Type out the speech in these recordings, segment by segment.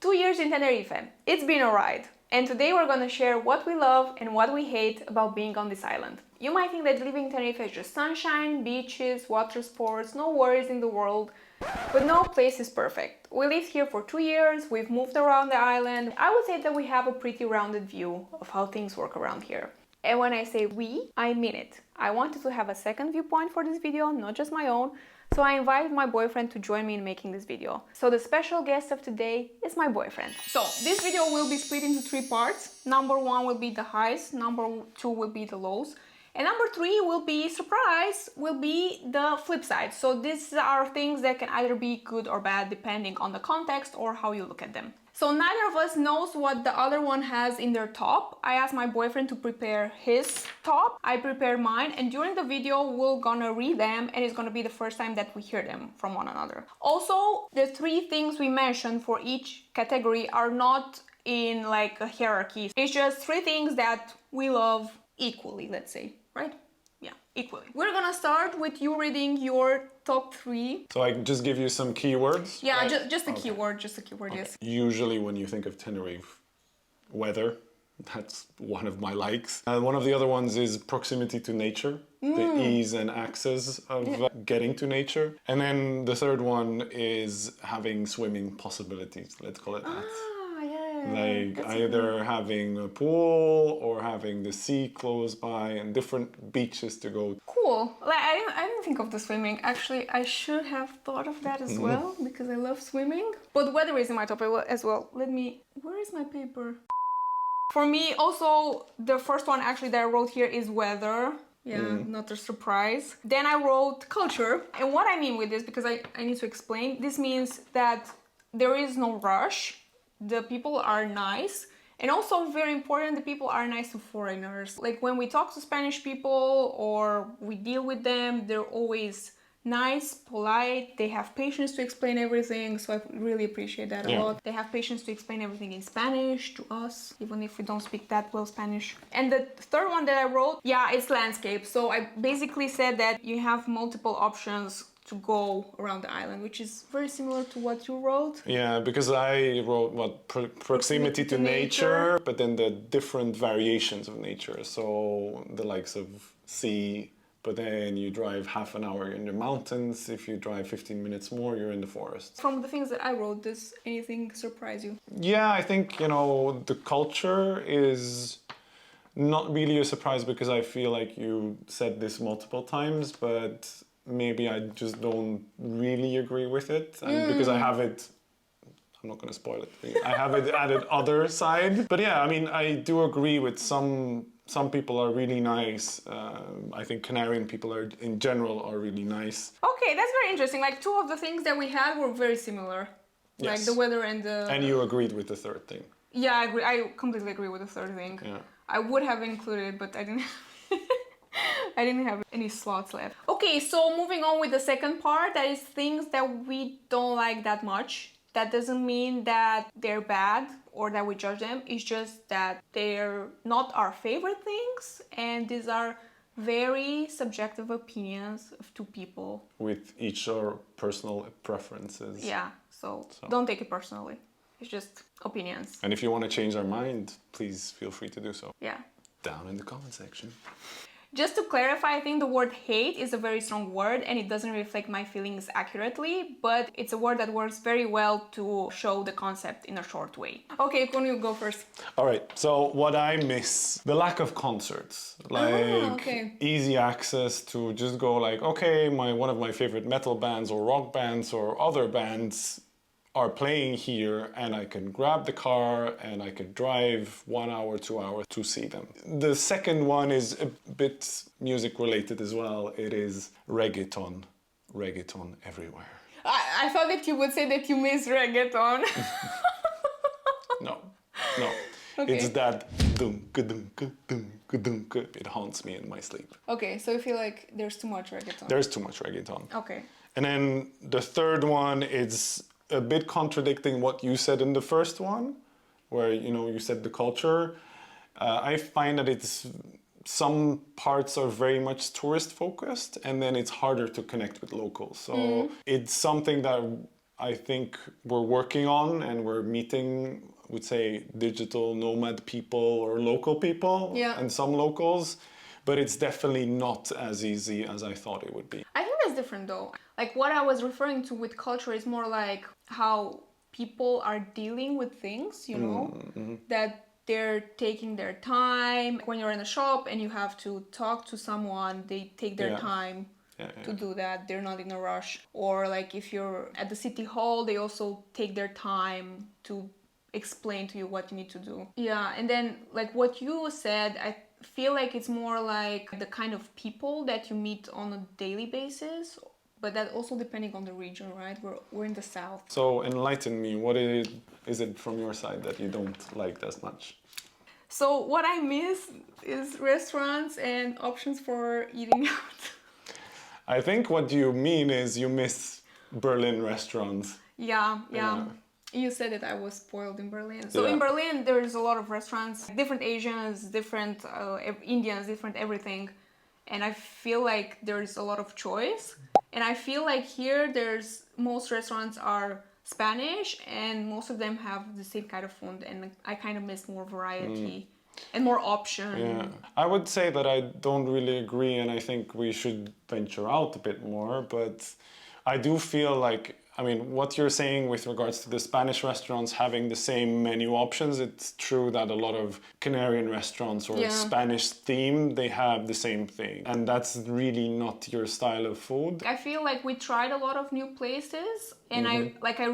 2 years in Tenerife. It's been a ride. And today we're going to share what we love and what we hate about being on this island. You might think that living in Tenerife is just sunshine, beaches, water sports, no worries in the world. But no place is perfect. We lived here for 2 years, we've moved around the island. I would say that we have a pretty rounded view of how things work around here. And when I say we, I mean it. I wanted to have a second viewpoint for this video, not just my own. So I invited my boyfriend to join me in making this video. So the special guest of today is my boyfriend. So this video will be split into 3 parts. Number 1 will be the highs, number 2 will be the lows, and number 3 will be, surprise, will be the flip side. So these are things that can either be good or bad depending on the context or how you look at them. So neither of us knows what the other one has in their top. I asked my boyfriend to prepare his top. I prepared mine, and during the video we're gonna read them, and it's gonna be the first time that we hear them from one another. Also, the 3 things we mentioned for each category are not in like a hierarchy. It's just 3 things that we love equally, let's say, right? Yeah, equally. We're gonna start with you reading your top 3. So I just give you some keywords? Yeah, right? just a keyword, yes. Usually when you think of Tenerife, weather, that's one of my likes. And one of the other ones is proximity to nature, the ease and access of getting to nature. And then the third one is having swimming possibilities, let's call it that. Like either having a pool or having the sea close by and different beaches to go. Cool. Like I didn't think of the swimming. Actually, I should have thought of that as well because I love swimming. But weather is in my top as well. Where is my paper? For me, also the first one actually that I wrote here is weather. Yeah, not a surprise. Then I wrote culture. And what I mean with this, because I need to explain, this means that there is no rush. The people are nice, and also very important, the people are nice to foreigners. Like when we talk to Spanish people or we deal with them, they're always nice, polite, they have patience to explain everything, so I really appreciate that a lot. They have patience to explain everything in Spanish to us, even if we don't speak that well Spanish. And the third one that I wrote, it's landscape. So I basically said that you have multiple options to go around the island, which is very similar to what you wrote. Yeah, because I wrote proximity to nature, but then the different variations of nature. So the likes of sea, but then you drive half an hour in the mountains. If you drive 15 minutes more, you're in the forest. From the things that I wrote, does anything surprise you? Yeah, I think, the culture is not really a surprise because I feel like you said this multiple times, but maybe I just don't really agree with it, and because I have it, I'm not going to spoil it. I have it added other side, but yeah, I mean, I do agree with some people are really nice. I think Canarian people in general are really nice. Okay, that's very interesting. Like 2 of the things that we had were very similar, like the weather and the. And you agreed with the third thing. Yeah, I agree. I completely agree with the third thing. Yeah. I would have included, but I didn't. I didn't have any slots left. Okay, so moving on with the second part, that is things that we don't like that much. That doesn't mean that they're bad or that we judge them. It's just that they're not our favorite things, and these are very subjective opinions of 2 people. With each our personal preferences. Yeah, so don't take it personally. It's just opinions. And if you want to change our mind, please feel free to do so. Yeah. Down in the comment section. Just to clarify, I think the word hate is a very strong word and it doesn't reflect my feelings accurately, but it's a word that works very well to show the concept in a short way. Okay, can you go first? All right, so what I miss, the lack of concerts, like easy access to just go like, okay, one of my favorite metal bands or rock bands or other bands are playing here, and I can grab the car and I can drive 1 hour, 2 hours to see them. The second one is a bit music related as well. It is reggaeton. Reggaeton everywhere. I thought that you would say that you miss reggaeton. No. Okay. It's that it haunts me in my sleep. Okay, so you feel like there's too much reggaeton. There's too much reggaeton. Okay. And then the third one is a bit contradicting what you said in the first one, where you said the culture. I find that some parts are very much tourist focused, and then it's harder to connect with locals. So it's something that I think we're working on, and we're meeting, I would say, digital nomad people or local people, Yeah. and some locals, but it's definitely not as easy as I thought it would be. I think that's different though. Like what I was referring to with culture is more like how people are dealing with things, you know, that they're taking their time. When you're in a shop and you have to talk to someone, they take their Yeah. time Yeah, to do that. They're not in a rush. Or like if you're at the city hall, they also take their time to explain to you what you need to do. Yeah, and then like what you said, I feel like it's more like the kind of people that you meet on a daily basis, but that also depending on the region, right? We're in the south. So enlighten me, what is it from your side that you don't like as much? So what I miss is restaurants and options for eating out. I think what you mean is you miss Berlin restaurants. Yeah. Yeah. You said that I was spoiled in Berlin. So Yeah. in Berlin, there's a lot of restaurants, different Asians, different Indians, different everything. And I feel like there's a lot of choice. And I feel like here, most restaurants are Spanish, and most of them have the same kind of food. And I kind of miss more variety and more option. Yeah, I would say that I don't really agree, and I think we should venture out a bit more. But I do feel like, I mean, what you're saying with regards to the Spanish restaurants having the same menu options, it's true that a lot of Canarian restaurants or Yeah. Spanish themed, they have the same thing. And that's really not your style of food. I feel like we tried a lot of new places, and I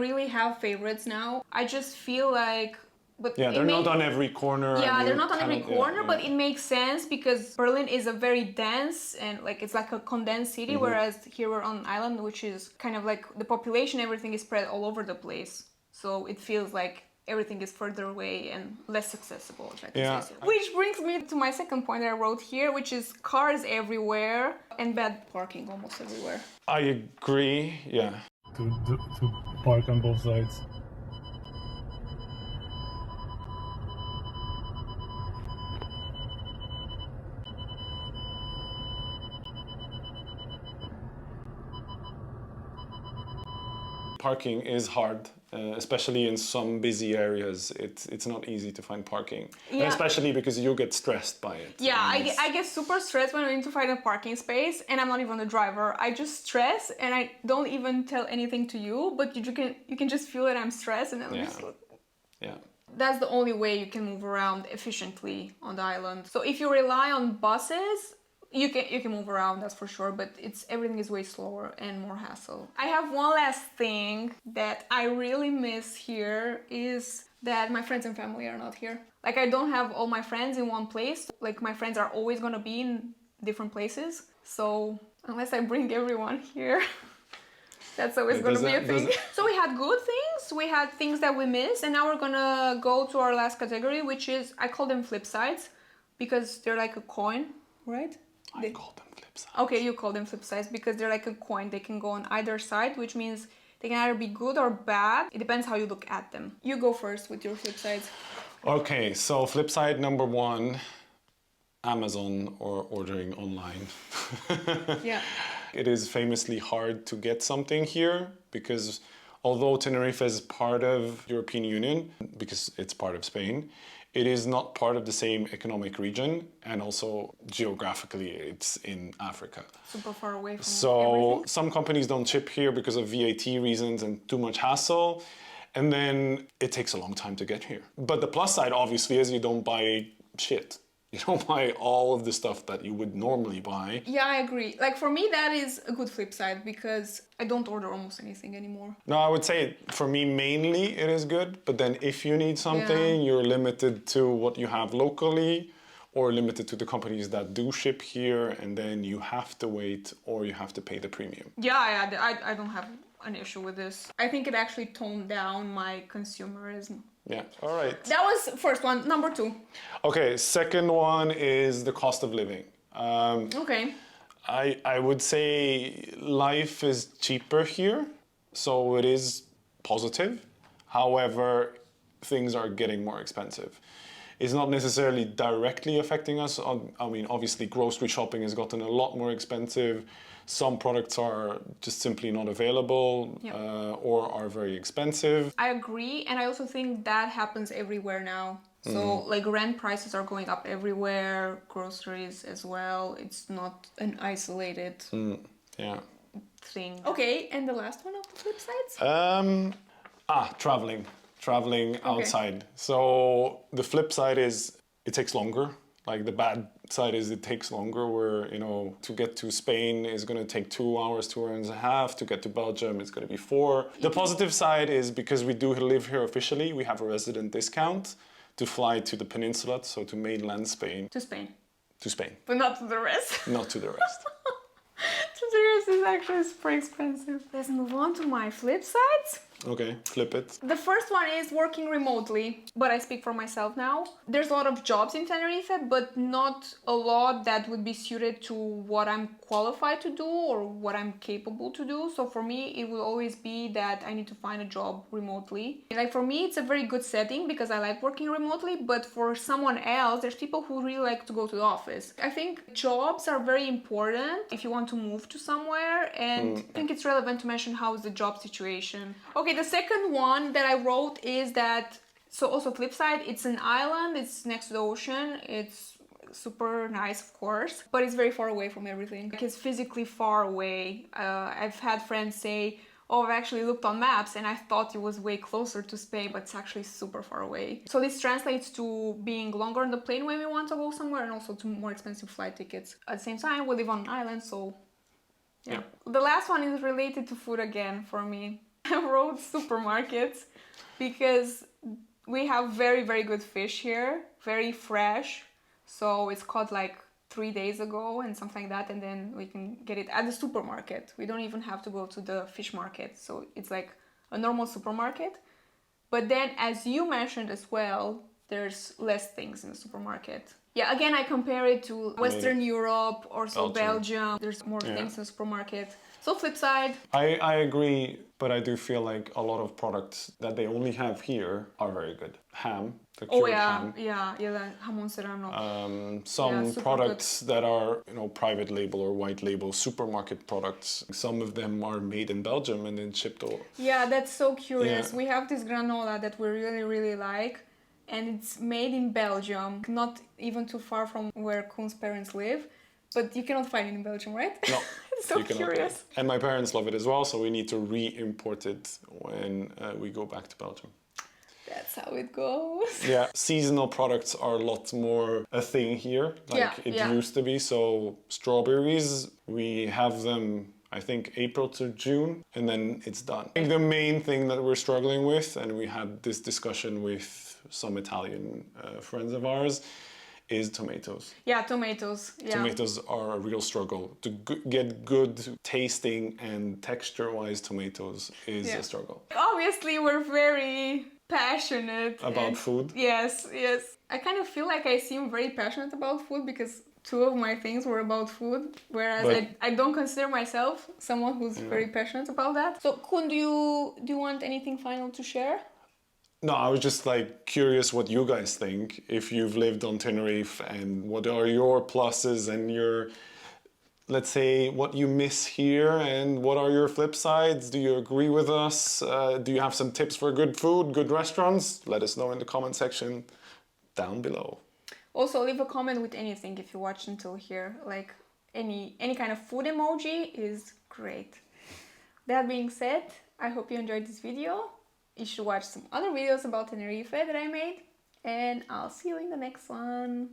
really have favorites now. I just feel like, but Yeah, it they're not may- on every corner. Yeah, and they're you not on every cannot- yeah, corner, yeah. but it makes sense because Berlin is a very dense and like it's like a condensed city, whereas here we're on an island, which is kind of like the population, everything is spread all over the place. So it feels like everything is further away and less accessible, if I can Yeah. say so. Which brings me to my second point that I wrote here, which is cars everywhere and bad parking almost everywhere. I agree, yeah. To park on both sides. Parking is hard, especially in some busy areas. It's not easy to find parking, and Yeah. especially because you get stressed by it. Yeah, And I get super stressed when I need to find a parking space, and I'm not even the driver. I just stress, and I don't even tell anything to you, but you can just feel that I'm stressed, and I'm Yeah. just like, yeah. that's the only way you can move around efficiently on the island. So if you rely on buses, you can move around, that's for sure, but everything is way slower and more hassle. I have one last thing that I really miss here is that my friends and family are not here. Like I don't have all my friends in one place. Like my friends are always gonna be in different places. So unless I bring everyone here, that's always going to be a thing. So we had good things, we had things that we missed, and now we're going to go to our last category, which is, I call them flipsides, because they're like a coin, right? I call them flipsides. Okay, you call them flipsides because they're like a coin. They can go on either side, which means they can either be good or bad. It depends how you look at them. You go first with your flipsides. Okay, so flip side number one, Amazon or ordering online. Yeah. It is famously hard to get something here because although Tenerife is part of European Union, because it's part of Spain, it is not part of the same economic region, and also geographically it's in Africa. Super far away from So everything. some companies don't ship here because of VAT reasons and too much hassle. And then it takes a long time to get here. But the plus side obviously is you don't buy shit. You don't buy all of the stuff that you would normally buy. Yeah, I agree. Like for me, that is a good flip side because I don't order almost anything anymore. No, I would say for me mainly it is good, but then if you need something, you're limited to what you have locally or limited to the companies that do ship here, and then you have to wait or you have to pay the premium. Yeah, I don't have an issue with this. I think it actually toned down my consumerism. Yeah, all right. That was first one. Number two. Okay, second one is the cost of living. Okay. I would say life is cheaper here, so it is positive. However, things are getting more expensive. is not necessarily directly affecting us. I mean, obviously, grocery shopping has gotten a lot more expensive. Some products are just simply not available or are very expensive. I agree, and I also think that happens everywhere now. So like rent prices are going up everywhere, groceries as well. It's not an isolated Yeah. thing. Okay, and the last one of the flip sides? Traveling outside. So the flip side is it takes longer. Like the bad side is it takes longer, where, you know, to get to Spain is going to take 2 hours, 2 hours and a half. To get to Belgium, it's going to be 4. The positive side is because we do live here officially, we have a resident discount to fly to the peninsula, so to mainland Spain. To Spain. To Spain. But not to the rest. Not to the rest. To the rest is actually super expensive. Let's move on to my flip sides. Okay, flip it. The first one is working remotely, but I speak for myself now. There's a lot of jobs in Tenerife, but not a lot that would be suited to what I'm qualified to do or what I'm capable to do. So for me, it will always be that I need to find a job remotely. Like for me, it's a very good setting because I like working remotely, but for someone else, there's people who really like to go to the office. I think jobs are very important if you want to move to somewhere, and I think it's relevant to mention how is the job situation. Okay, the second one that I wrote is that, so also flip side, it's an island, it's next to the ocean, it's super nice of course, but it's very far away from everything. Like it's physically far away. I've had friends say, oh, I've actually looked on maps and I thought it was way closer to Spain, but it's actually super far away. So this translates to being longer on the plane when we want to go somewhere, and also to more expensive flight tickets. At the same time, we live on an island, so yeah. The last one is related to food again for me. I wrote supermarkets because we have very, very good fish here, very fresh. So it's caught like 3 days ago and something like that, and then we can get it at the supermarket. We don't even have to go to the fish market. So it's like a normal supermarket. But then, as you mentioned as well, there's less things in the supermarket. Yeah, again, I compare it to Western Europe or so Belgium. There's more things in the supermarket. So flip side. I agree, but I do feel like a lot of products that they only have here are very good. Ham, the cured ham. Yeah, jamón serrano. Some products that are, you know, private label or white label supermarket products. Some of them are made in Belgium and then shipped over. Yeah, that's so curious. Yeah. We have this granola that we really, really like, and it's made in Belgium, not even too far from where Koen's parents live. But you cannot find it in Belgium, right? No. It's so curious. And my parents love it as well, so we need to re-import it when we go back to Belgium. That's how it goes. Yeah, seasonal products are a lot more a thing here, like it used to be. So strawberries, we have them, I think, April to June, and then it's done. I think the main thing that we're struggling with, and we had this discussion with some Italian friends of ours, is tomatoes. Yeah, tomatoes. Yeah. Tomatoes are a real struggle. To get good tasting and texture-wise tomatoes is a struggle. Obviously, we're very passionate about food. Yes. I kind of feel like I seem very passionate about food because 2 of my things were about food, whereas I don't consider myself someone who's very passionate about that. So, Koen, do you want anything final to share? No, I was just like curious what you guys think if you've lived on Tenerife, and what are your pluses and your, let's say, what you miss here, and what are your flip sides? Do you agree with us? Do you have some tips for good food, good restaurants? Let us know in the comment section down below. Also, leave a comment with anything if you watched until here. Like any kind of food emoji is great. That being said, I hope you enjoyed this video. You should watch some other videos about Tenerife that I made, and I'll see you in the next one.